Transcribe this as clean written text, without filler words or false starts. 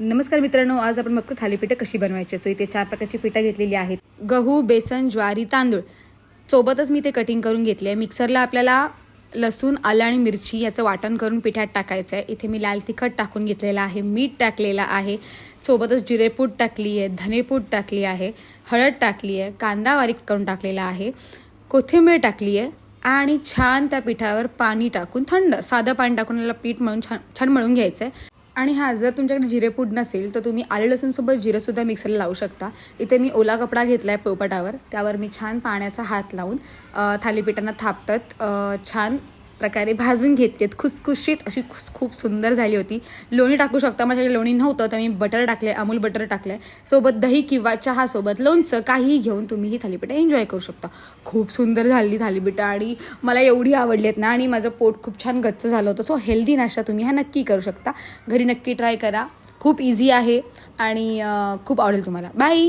नमस्कार मित्रांनो, आज आपण बघतो थालीपीठं कशी बनवायची. सो इथे 4 प्रकारची पिठं घेतलेली आहेत. गहू, बेसन, ज्वारी, तांदूळ. सोबतच मी ते कटिंग करून घेतले आहे. मिक्सरला आपल्याला लसूण, आलं आणि मिरची याचं वाटण करून पिठात टाकायचं आहे. इथे मी लाल तिखट टाकून घेतलेलं आहे, मीठ टाकलेलं आहे, सोबतच जिरेपूड टाकली आहे, धनेपूड टाकली आहे, हळद टाकली आहे, कांदा बारीक करून टाकलेला आहे, कोथिंबीर टाकली आहे आणि छान त्या पिठावर पाणी टाकून थंड साधं पाणी टाकून याला पीठ मळून छान मळून घ्यायचं आहे. आणि हां, जर तुमच्याकडे जिरेपूड नसेल तर तुम्ही आलं लसूणसोबत जिरंसुद्धा मिक्सरला लावू शकता. इथे मी ओला कपडा घेतला आहे पोळपाटावर, त्यावर मी छान पाण्याचा हात लावून थालीपीठांना थापटत छान प्रकारे भाजून घेतलेत. खुसखुशीत अशी खूप सुंदर झाली होती. लोणी टाकू शकता, माझ्याकडे लोणी नव्हतं तर मी बटर टाकले, अमूल बटर टाकलं आहे. सोबत दही किंवा चहासोबत लोणचं काहीही घेऊन तुम्ही ही थालीपीठं एन्जॉय करू शकता. खूप सुंदर झाली थालीपीठं आणि मला एवढी आवडली आहेत ना, आणि माझं पोट खूप छान गच्च झालं होतं. सो हेल्दी नाश्ता तुम्ही हा नक्की करू शकता. घरी नक्की ट्राय करा. खूप इझी आहे आणि खूप आवडेल तुम्हाला. बाय.